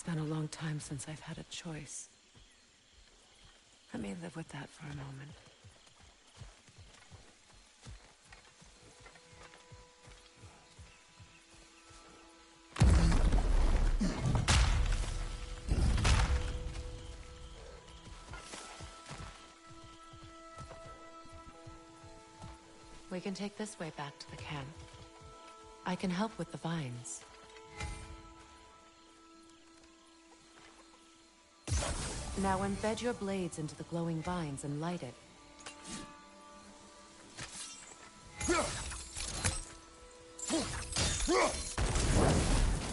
It's been a long time since I've had a choice. Let me live with that for a moment. We can take this way back to the camp. I can help with the vines. Now embed your blades into the glowing vines and light it.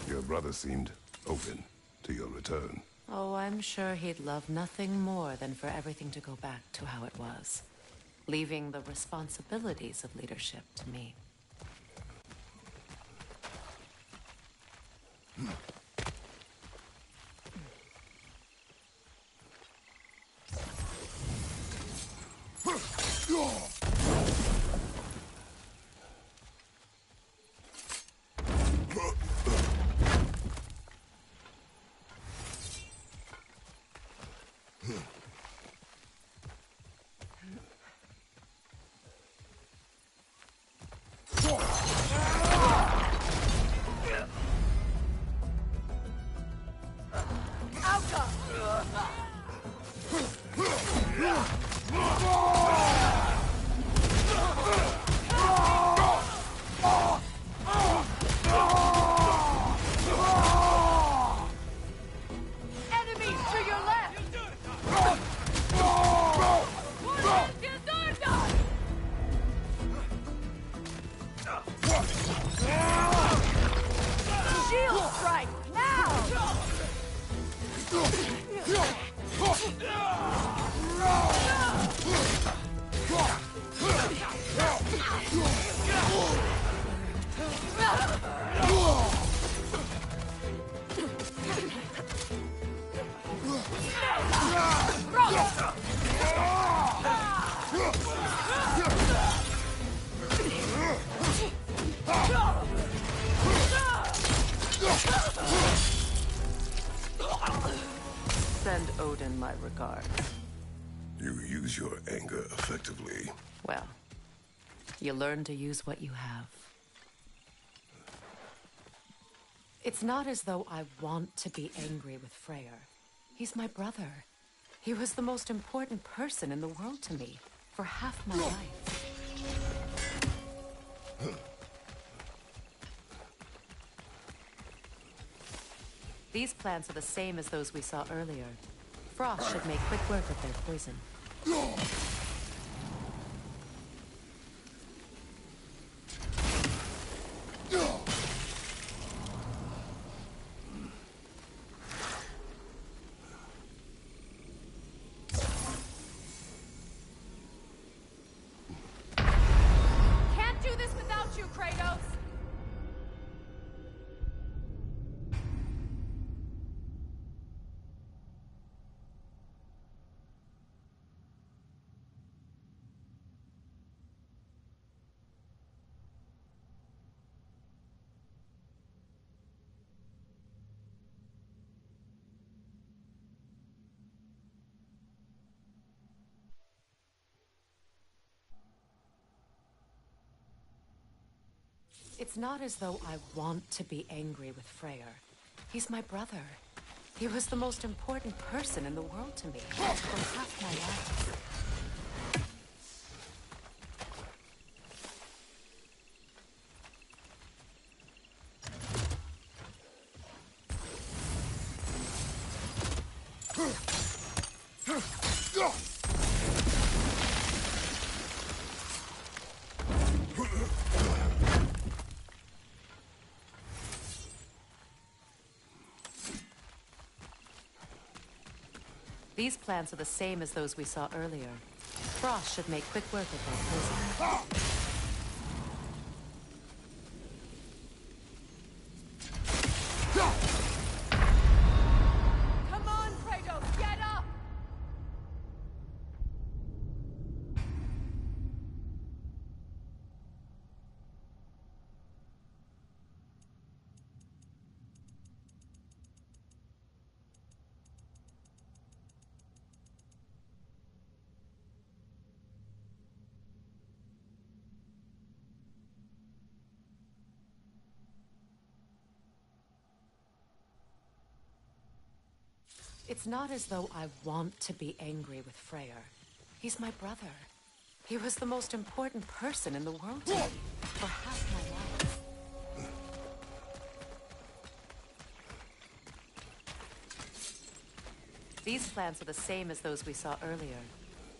Your brother seemed open to your return. Oh, I'm sure he'd love nothing more than for everything to go back to how it was, leaving the responsibilities of leadership to me. Send Odin my regards. You use your anger effectively. Well, you learn to use what you have. It's not as though I want to be angry with Freyr. He's my brother. He was the most important person in the world to me for half my life. These plants are the same as those we saw earlier. Frost should make quick work of their poison. Can't do this without you, Kratos! It's not as though I want to be angry with Freyr. He's my brother. He was the most important person in the world to me for half my life. These plants are the same as those we saw earlier. Frost should make quick work of their poison. Come on, Kratos, get up! It's not as though I want to be angry with Freyr. He's my brother. He was the most important person in the world to me for half my life. These plants are the same as those we saw earlier.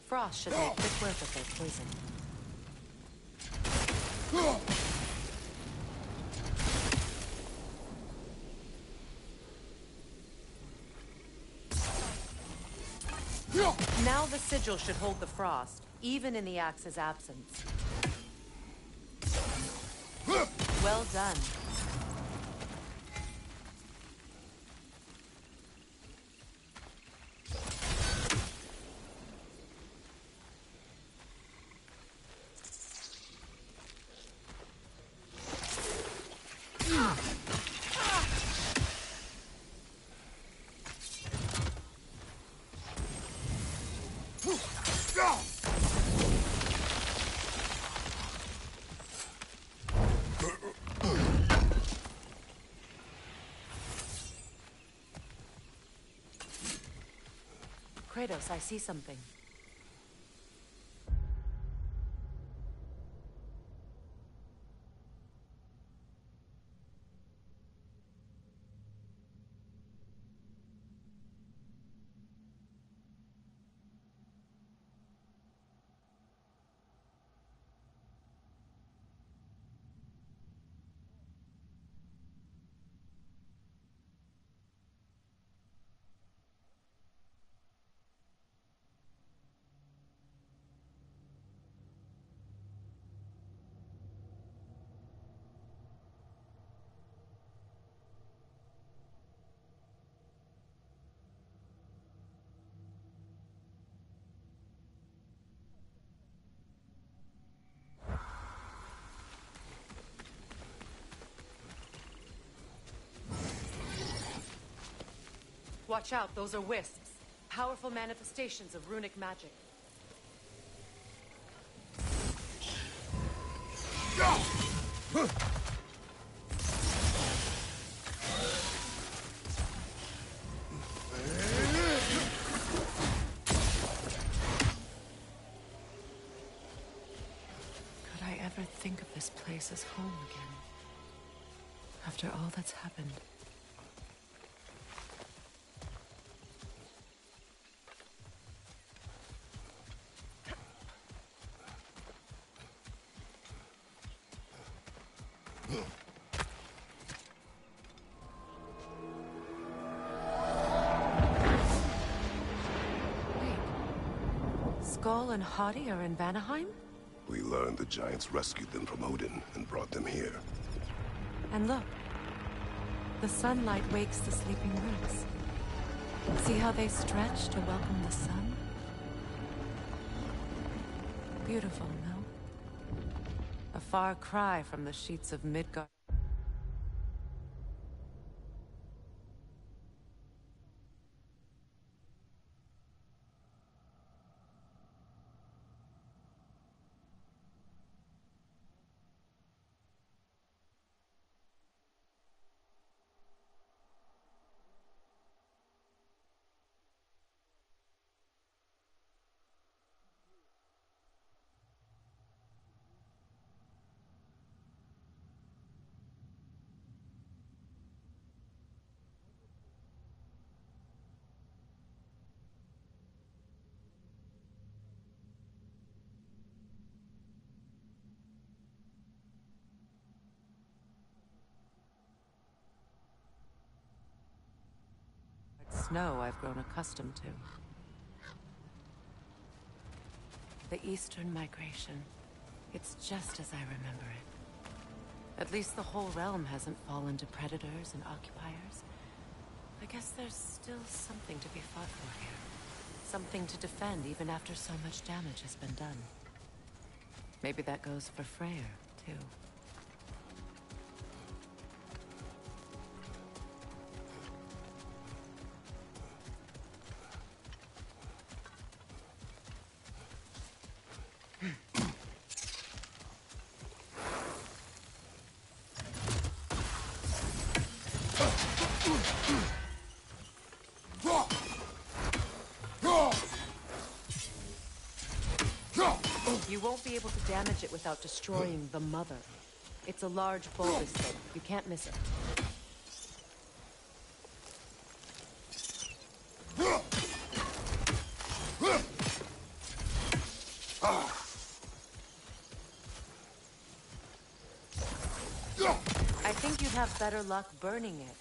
Frost should make quick work of their poison. Now the sigil should hold the frost, even in the axe's absence. Well done. Kratos, I see something. Watch out, those are wisps. Powerful manifestations of runic magic. Could I ever think of this place as home again? After all that's happened. Skoll and Hati are in Vanaheim? We learned the giants rescued them from Odin and brought them here. And look. The sunlight wakes the sleeping roots. See how they stretch to welcome the sun? Beautiful, no? A far cry from the sheets of Midgard. Snow I've grown accustomed to. The Eastern Migration. It's just as I remember it. At least the whole realm hasn't fallen to predators and occupiers. I guess there's still something to be fought for here. Something to defend even after so much damage has been done. Maybe that goes for Freyr, too. You won't be able to damage it without destroying the mother. It's a large bulbous thing. You can't miss it. I think you'd have better luck burning it.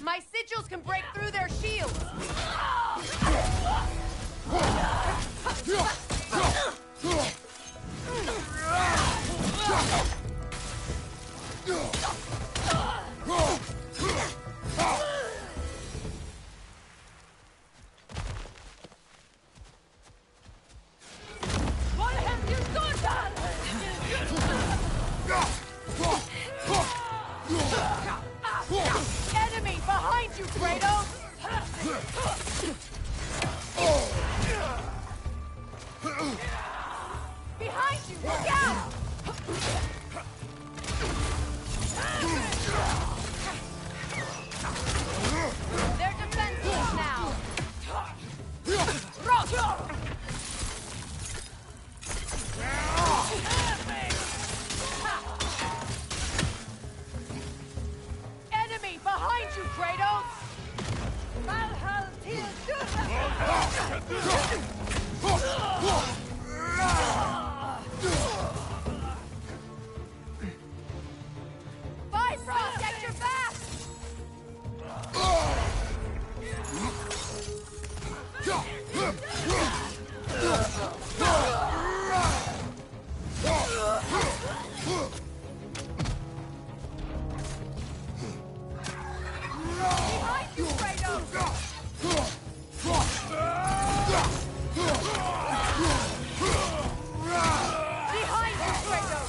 My sigils can break through their shields! What have you done? Enemy behind you, Kratos! Behind you! Look out! They're defenseless now! Enemy behind you, Kratos! Valhalla Bifrost, get your back! Behind you, Kratos! Behind you, Kratos!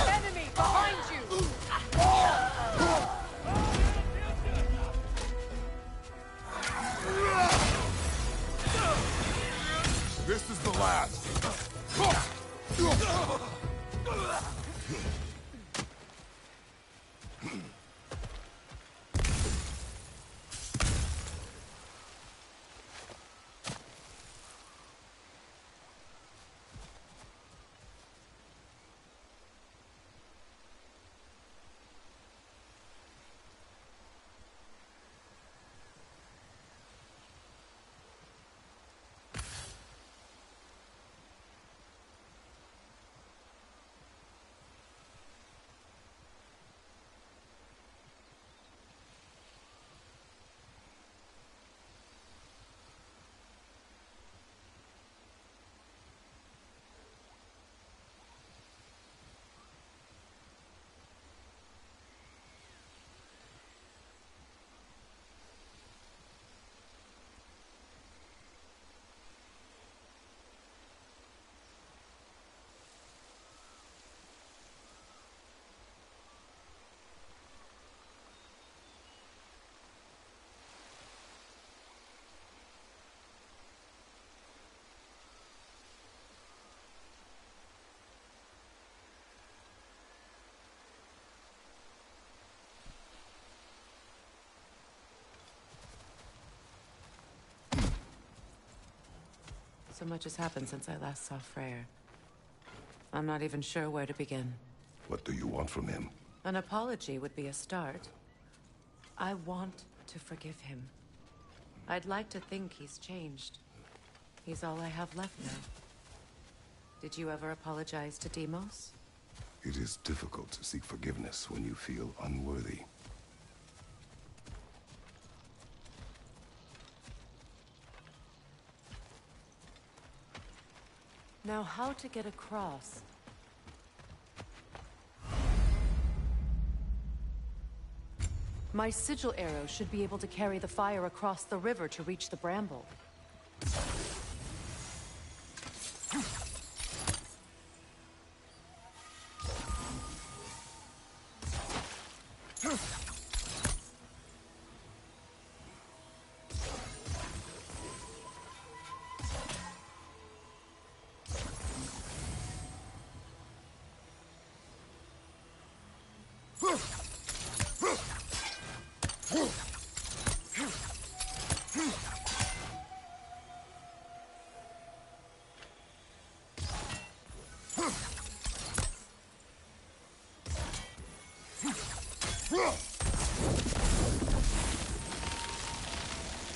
Enemy behind you! This is the last. So much has happened since I last saw Freyr. I'm not even sure where to begin. What do you want from him? An apology would be a start. I want to forgive him. I'd like to think he's changed. He's all I have left now. Did you ever apologize to Deimos? It is difficult to seek forgiveness when you feel unworthy. Now, how to get across? My sigil arrow should be able to carry the fire across the river to reach the bramble.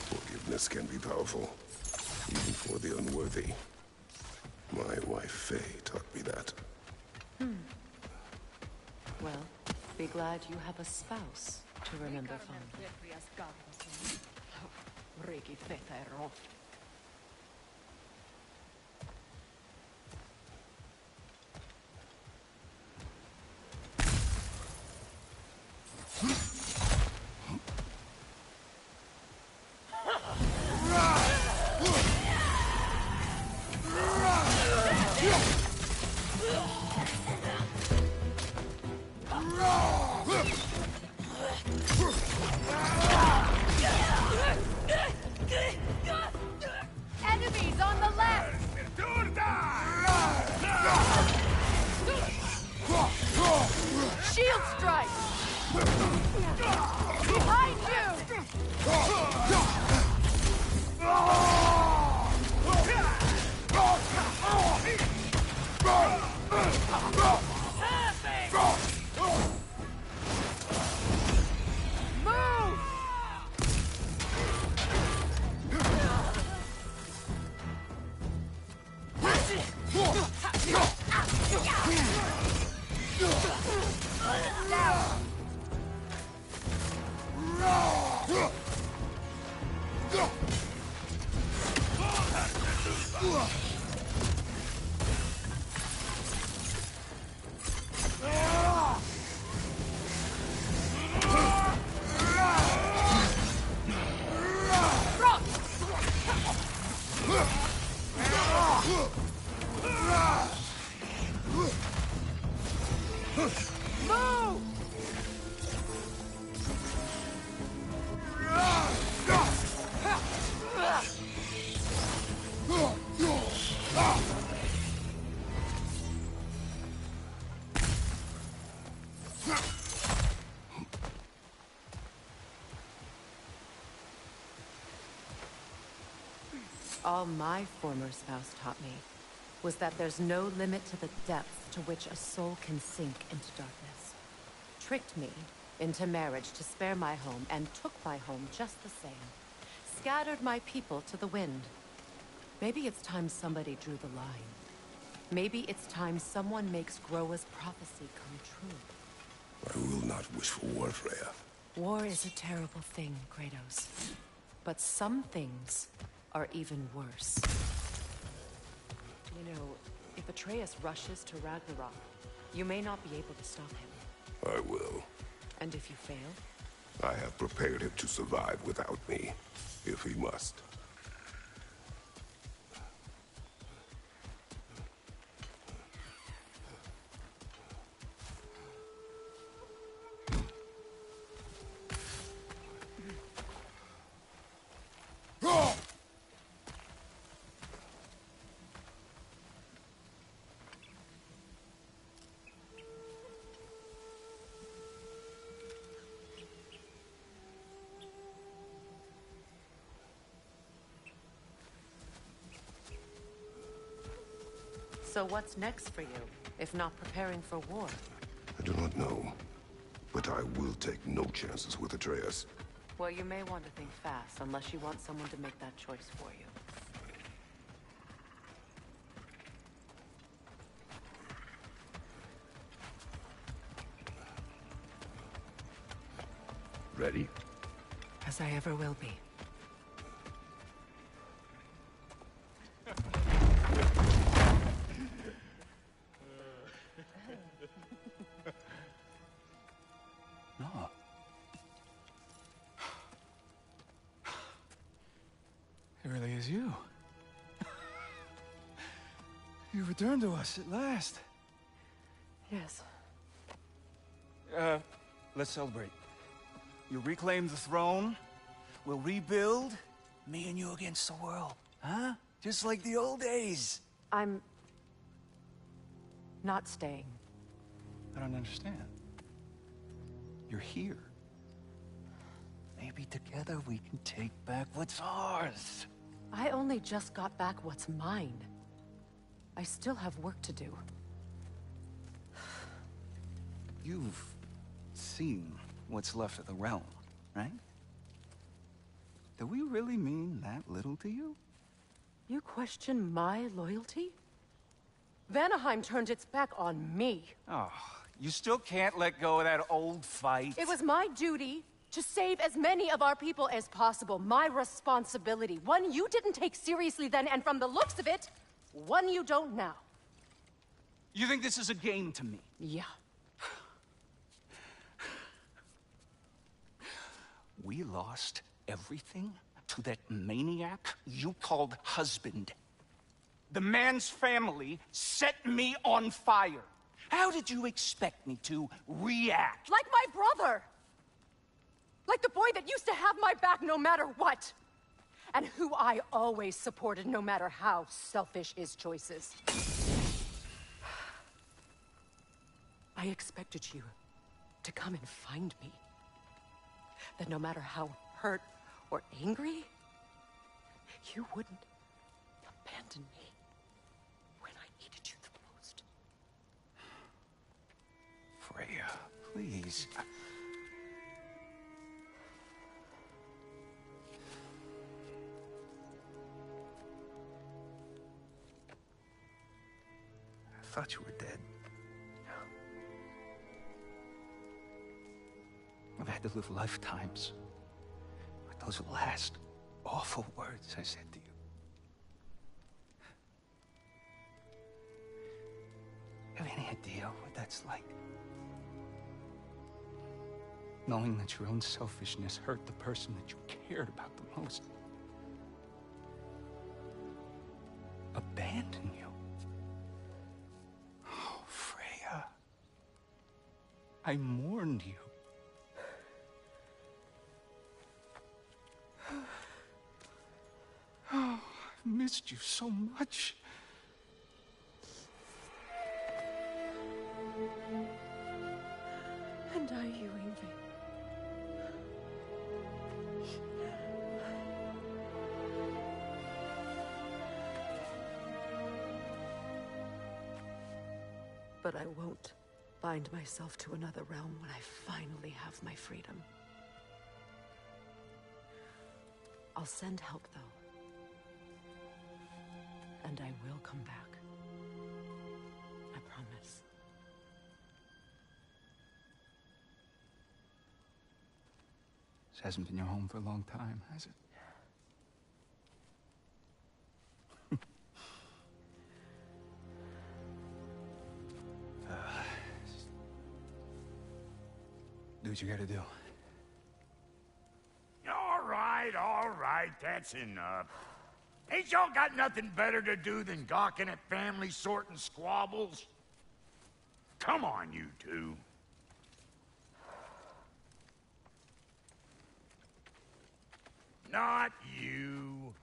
Forgiveness can be powerful, even for the unworthy. My wife, Faye, taught me that. Well, be glad you have a spouse to remember fondly. Enemies on the left! Shield strike! Behind you! Move! Down! Move! All my former spouse taught me was that there's no limit to the depth to which a soul can sink into darkness. Tricked me into marriage to spare my home and took my home just the same. Scattered my people to the wind. Maybe it's time somebody drew the line. Maybe it's time someone makes Groa's prophecy come true. I will not wish for war, Freya. War is a terrible thing, Kratos. But some things are even worse. You know, if Atreus rushes to Ragnarok, you may not be able to stop him. I will. And if you fail? I have prepared him to survive without me, if he must. So what's next for you, if not preparing for war? I do not know, but I will take no chances with Atreus. Well, you may want to think fast, unless you want someone to make that choice for you. Ready? As I ever will be. No. it's you. You returned to us at last. Yes. Let's celebrate. You reclaim the throne, we'll rebuild, me and you against the world. Huh? Just like the old days. I'm... not staying. I don't understand. You're here. Maybe together we can take back what's ours. I only just got back what's mine. I still have work to do. You've seen what's left of the realm, right? Do we really mean that little to you? You question my loyalty? Vanaheim turned its back on me. Oh, you still can't let go of that old fight? It was my duty to save as many of our people as possible. My responsibility. One you didn't take seriously then, and from the looks of it, one you don't now. You think this is a game to me? Yeah. We lost everything to that maniac you called husband. The man's family set me on fire. How did you expect me to react? Like my brother! Like the boy that used to have my back no matter what! And who I always supported no matter how selfish his choices. I expected you to come and find me. That no matter how hurt or angry, you wouldn't abandon me when I needed you the most. Freya, please. I thought you were dead. I've had to live lifetimes with those last awful words I said to you. You have any idea what that's like? Knowing that your own selfishness hurt the person that you cared about the most. Abandon you. Oh, Freya. I mourned you. Oh, I've missed you so much. And are you, Ingvi? But I won't bind myself to another realm when I finally have my freedom. I'll send help, though. And I will come back. I promise. This hasn't been your home for a long time, has it? Do what you gotta do. All right, that's enough. Ain't y'all got nothing better to do than gawking at family sorting squabbles? Come on, you two. Not you.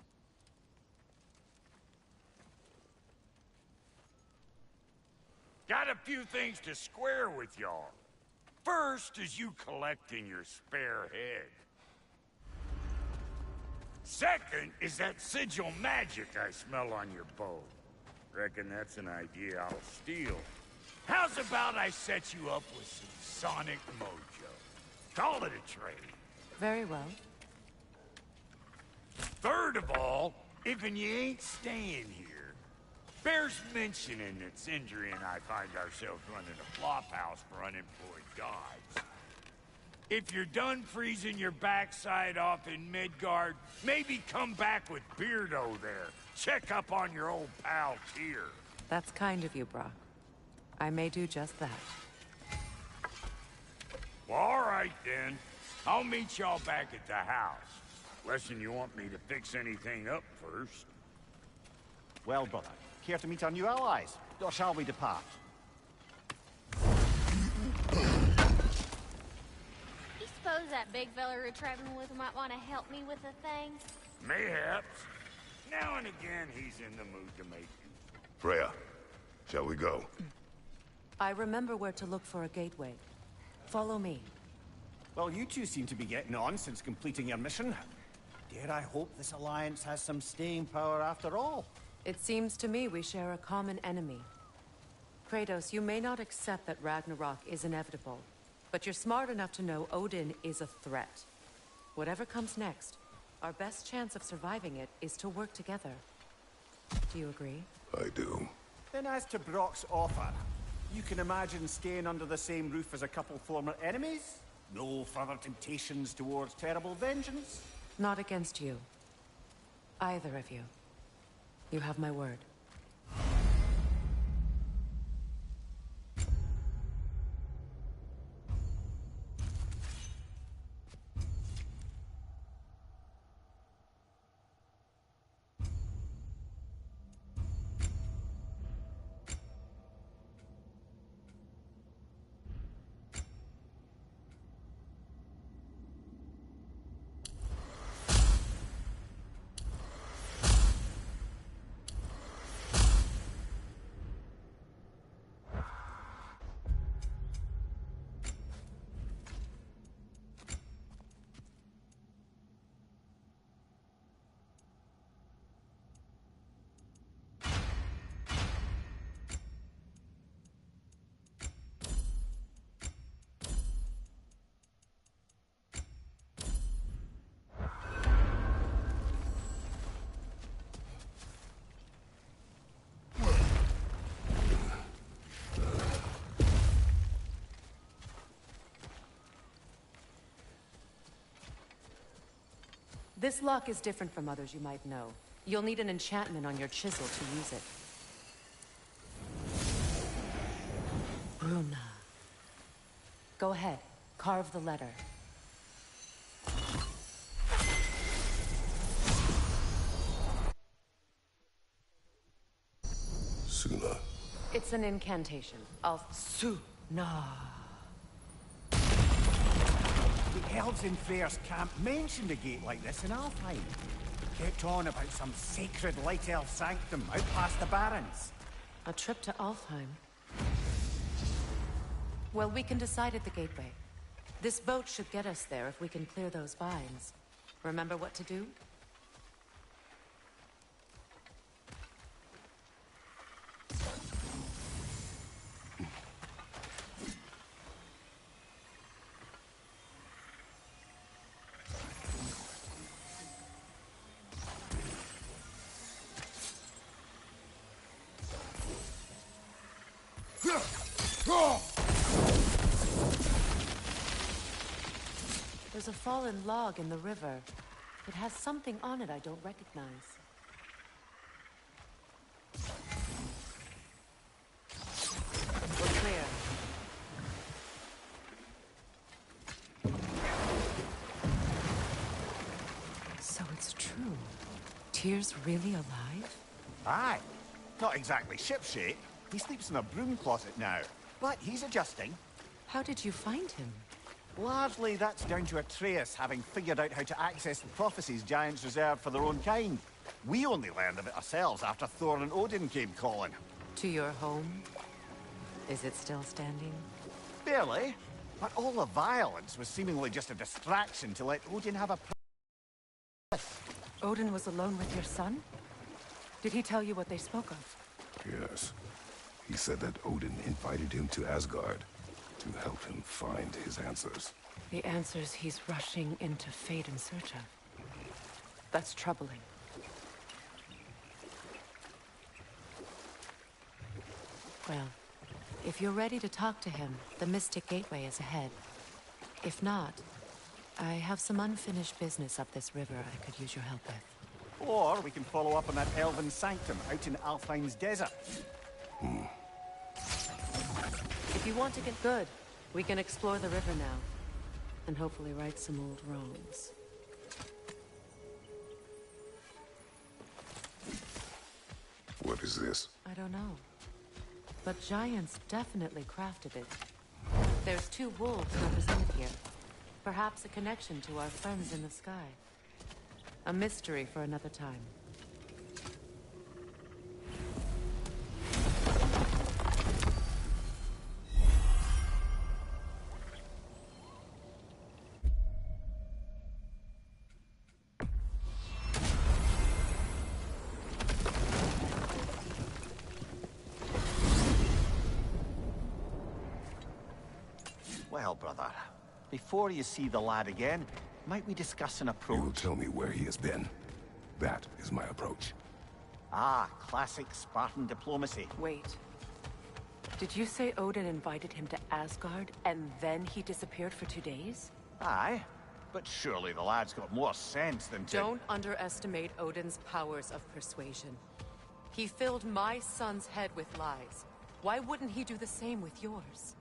Got a few things to square with y'all. First is you collecting your spare head. Second is that sigil magic I smell on your bow. Reckon that's an idea I'll steal. How's about I set you up with some sonic mojo? Call it a trade. Very well. Third of all, if you ain't staying here, bears mentioning that Sindri and I find ourselves running a flop house for unemployed gods. If you're done freezing your backside off in Midgard, maybe come back with Beardo there. Check up on your old pal Tyr. That's kind of you, Brock. I may do just that. Well, all right then. I'll meet y'all back at the house. Unless you want me to fix anything up first. Well, brother, care to meet our new allies? Or shall we depart? You suppose that big fella we're traveling with might want to help me with a thing? Mayhaps. Now and again, he's in the mood to make you. Freya, shall we go? I remember where to look for a gateway. Follow me. Well, you two seem to be getting on since completing your mission. Dare I hope this alliance has some staying power after all? It seems to me we share a common enemy. Kratos, you may not accept that Ragnarok is inevitable, but you're smart enough to know Odin is a threat. Whatever comes next, our best chance of surviving it is to work together. Do you agree? I do. Then as to Brock's offer, you can imagine staying under the same roof as a couple former enemies? No further temptations towards terrible vengeance? Not against you. Either of you. You have my word. This lock is different from others you might know. You'll need an enchantment on your chisel to use it. Bruna. Go ahead. Carve the letter. Suna. It's an incantation. Suna. The elves in Freyr's camp mentioned a gate like this in Alfheim. Kept on about some sacred light elf sanctum out past the Barrens. A trip to Alfheim. Well, we can decide at the gateway. This boat should get us there if we can clear those vines. Remember what to do? There's a fallen log in the river. It has something on it I don't recognize. We're clear. So it's true. Tyr's really alive? Aye. Not exactly shipshape. He sleeps in a broom closet now. But he's adjusting. How did you find him? Largely, that's down to Atreus having figured out how to access the prophecies giants reserved for their own kind. We only learned of it ourselves after Thor and Odin came calling. To your home? Is it still standing? Barely. But all the violence was seemingly just a distraction to let Odin have a... Odin was alone with your son? Did he tell you what they spoke of? Yes. He said that Odin invited him to Asgard to help him find his answers. The answers he's rushing into fate in search of. That's troubling. Well, if you're ready to talk to him, the Mystic Gateway is ahead. If not, I have some unfinished business up this river I could use your help with. Or we can follow up on that elven sanctum out in Alfheim's desert. If you want to get good, we can explore the river now. And hopefully right some old wrongs. is this? I don't know. But giants definitely crafted it. There's 2 wolves represented here. Perhaps a connection to our friends in the sky. A mystery for another time. Well, brother, before you see the lad again, might we discuss an You will approach? tell me where he has been. That is my approach. Ah, classic Spartan diplomacy. Wait. Did you say Odin invited him to Asgard, and then he disappeared for 2 days? Aye, but surely the lad's got more sense than to... Don't underestimate Odin's powers of persuasion. He filled my son's head with lies. Why wouldn't he do the same with yours?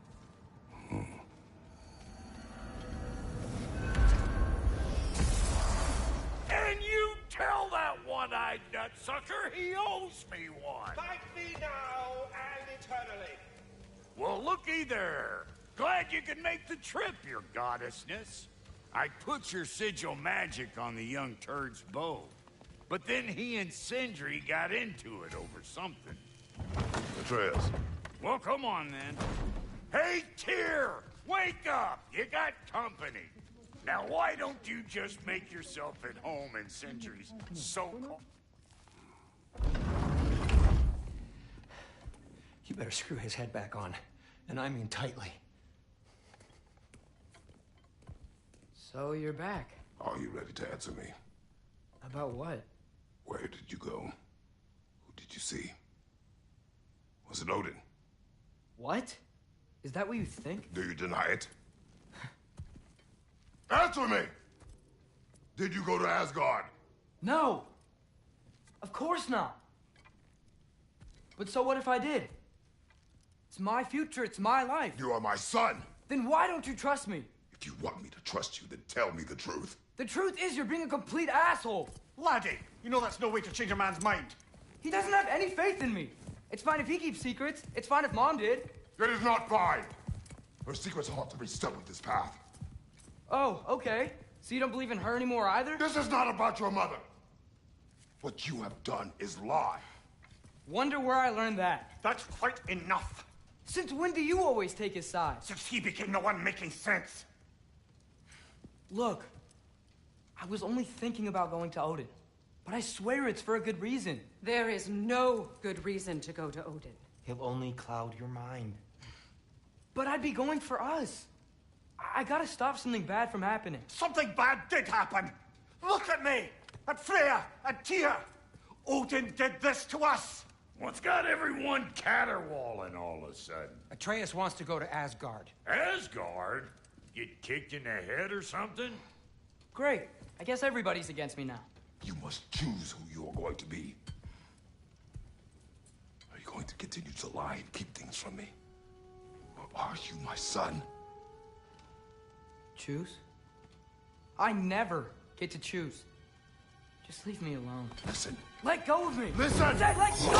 And you tell that one-eyed nutsucker he owes me one. Fight me now and eternally. Well, looky there. Glad you could make the trip, your goddessness. I put your sigil magic on the young turd's bow. But then he and Sindri got into it over something. Atreus. Well, come on then. Hey, Tyr! Wake up! You got company. Now, why don't you just make yourself at home in Sindri's so-called... You better screw his head back on. And I mean tightly. So you're back. Are you ready to answer me? About what? Where did you go? Who did you see? Was it Odin? What? Is that what you think? Do you deny it? Answer me! Did you go to Asgard? No! Of course not! But so what if I did? It's my future, it's my life. You are my son! Then why don't you trust me? If you want me to trust you, then tell me the truth. The truth is you're being a complete asshole. Laddie, you know that's no way to change a man's mind. He doesn't have any faith in me. It's fine if he keeps secrets. It's fine if Mom did. It is not fine! Her secrets ought to be stuck with this path. Oh, okay. So you don't believe in her anymore either? This is not about your mother. What you have done is lie. Wonder where I learned that. That's quite enough. Since when do you always take his side? Since he became the one making sense. Look, I was only thinking about going to Odin. But I swear it's for a good reason. There is no good reason to go to Odin. He'll only cloud your mind. But I'd be going for us. I gotta stop something bad from happening. Something bad did happen. Look at me, at Freya, at Tyr. Odin did this to us. What's got everyone caterwauling all of a sudden? Atreus wants to go to Asgard. Asgard? Get kicked in the head or something? Great. I guess everybody's against me now. You must choose who you are going to be. Are you going to continue to lie and keep things from me? Or are you my son? Choose? I never get to choose. Just leave me alone. Listen. Let go of me! Listen! Dad, let go!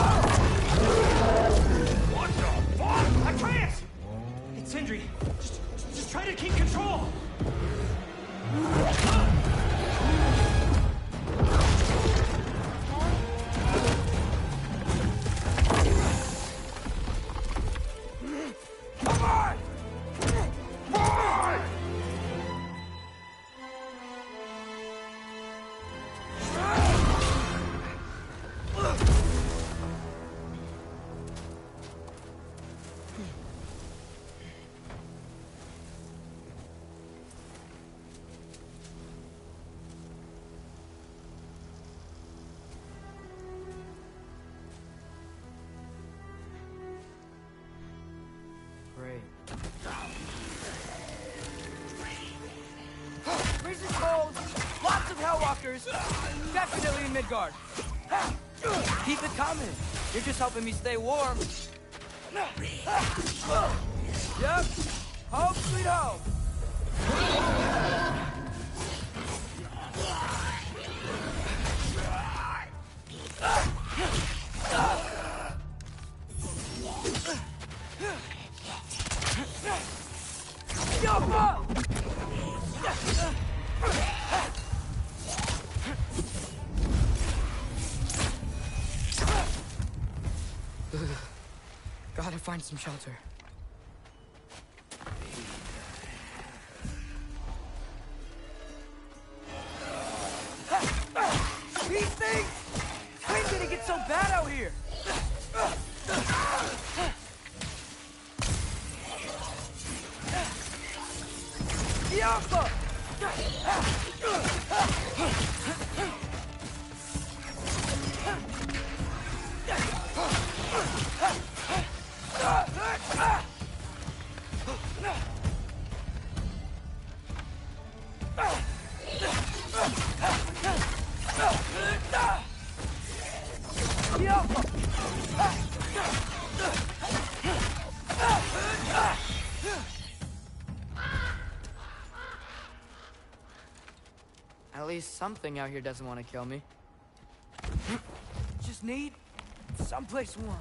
What the fuck? Atreus! It's Sindri. Just try to keep control! Come on! Boy! Great. Freezing cold, lots of Hellwalkers, definitely in Midgard. Keep it coming. You're just helping me stay warm. Yep. Home sweet home. Gotta find some shelter. These things! When did it get so bad out here? Diablo! At least something out here doesn't want to kill me. Just need someplace warm.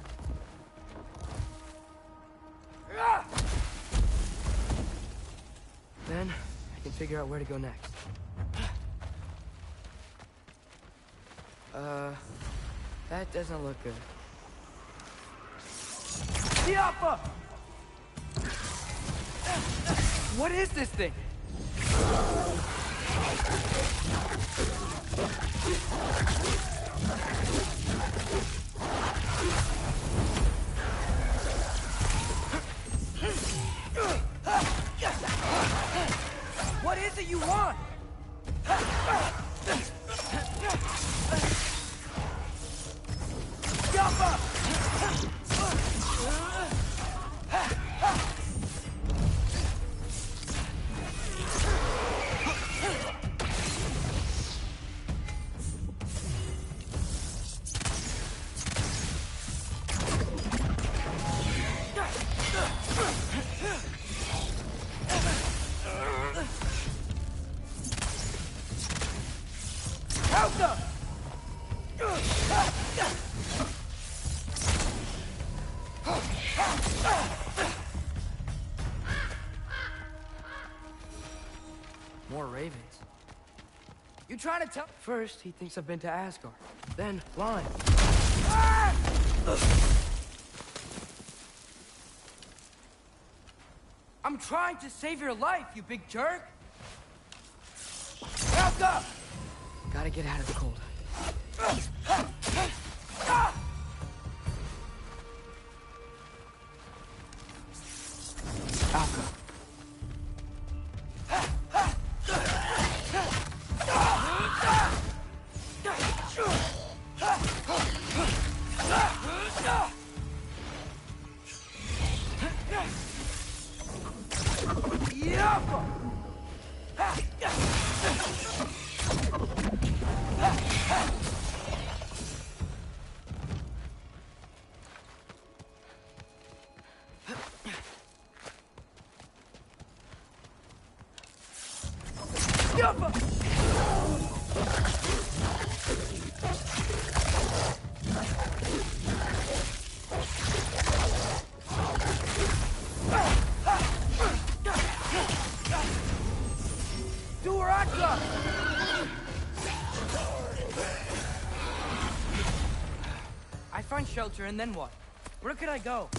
Then I can figure out where to go next. That doesn't look good. Diapa! What is this thing? What is it you want? Diapa! More ravens. You trying to tell? First, he thinks I've been to Asgard. Then, blind. Ah! I'm trying to save your life, you big jerk! Helga! Gotta get out of the cold. Alka. I find shelter, and then what? Where could I go?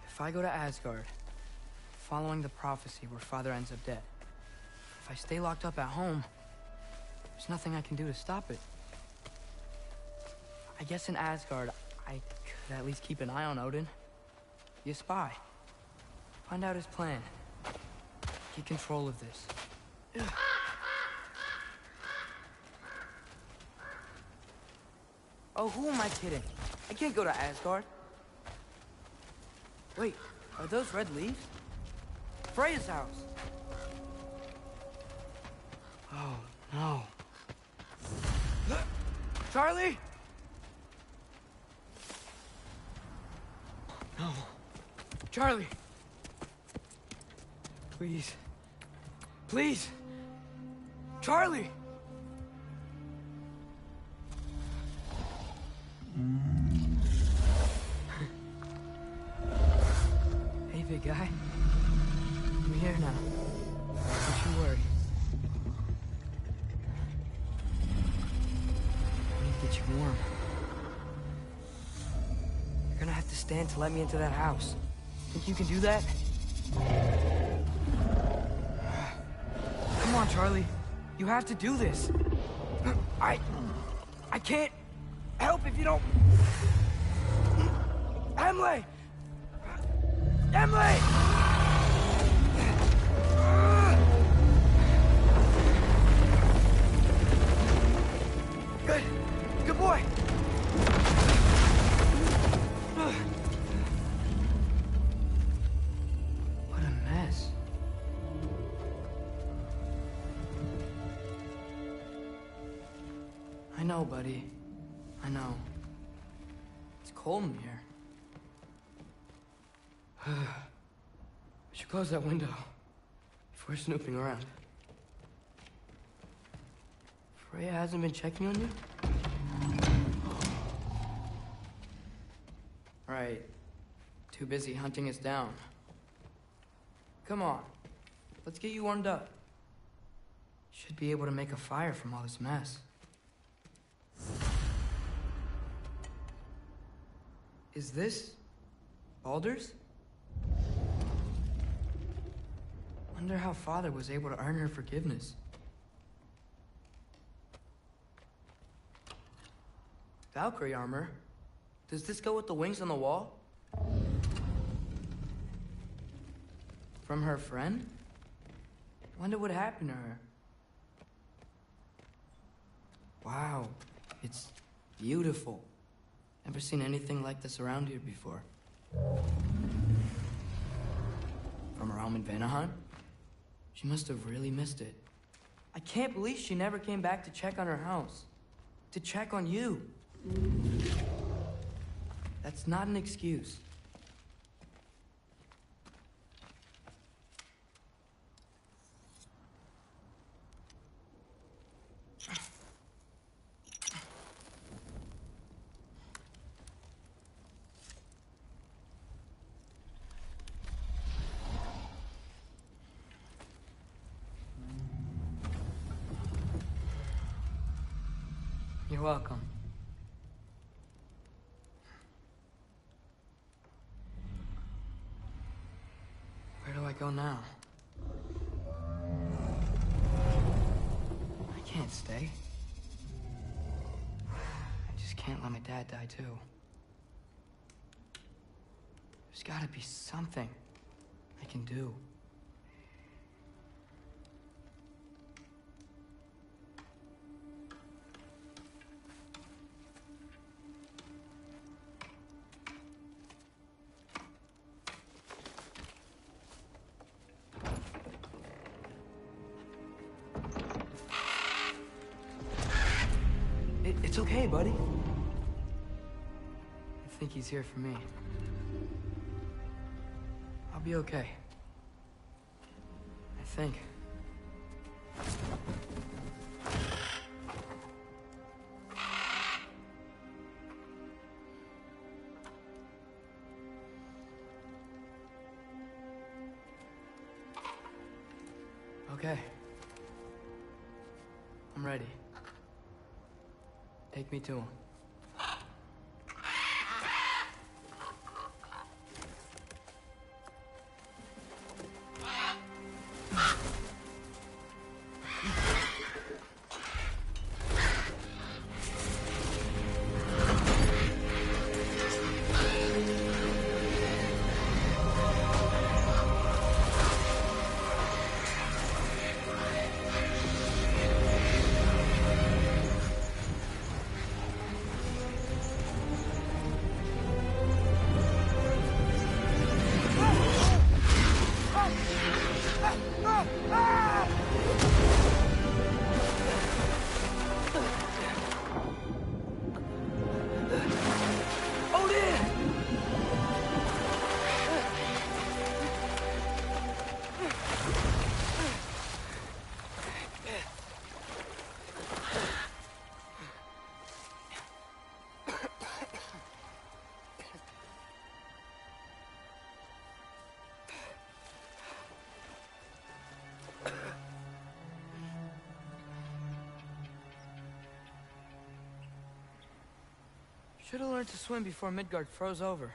If I go to Asgard, following the prophecy where Father ends up dead, if I stay locked up at home, there's nothing I can do to stop it. I guess in Asgard, I could at least keep an eye on Odin. Be a spy. Find out his plan. Get control of this. Oh, who am I kidding? I can't go to Asgard. Wait, are those red leaves? Freya's house. Oh, no. Charlie? No. Charlie! Please. Please! Charlie! Hey, big guy. I'm here now. Don't you worry. I need to get you warm. gonna have to stand to let me into that house. Think you can do that? Come on, Charlie. You have to do this. I can't help if you don't... Emily! Emily! Good. Good boy. What a mess. I know, buddy. I know. It's cold in here. We should close that window if we're snooping around. Freya hasn't been checking on you? Right. Too busy hunting us down. Come on. Let's get you warmed up. Should be able to make a fire from all this mess. Is this Baldur's? Wonder how Father was able to earn her forgiveness. Valkyrie armor? Does this go with the wings on the wall? From her friend? Wonder what happened to her. Wow, it's beautiful. Never seen anything like this around here before. From her home in Vanaheim? She must have really missed it. I can't believe she never came back to check on her house. To check on you. That's not an excuse. You're welcome. Where do I go now? I can't stay. I just can't let my dad die too. There's gotta be something I can do. It's okay, buddy. I think he's here for me. I'll be okay. I think. Okay. I'm ready. Take me to him. Should have learned to swim before Midgard froze over.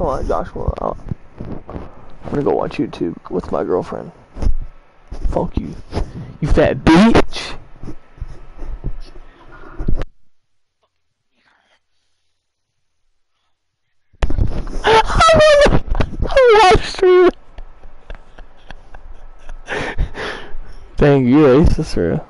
Come on, Joshua. I'm gonna go watch YouTube with my girlfriend. Fuck you. You fat bitch! I live stream. Dang, you racist, bro.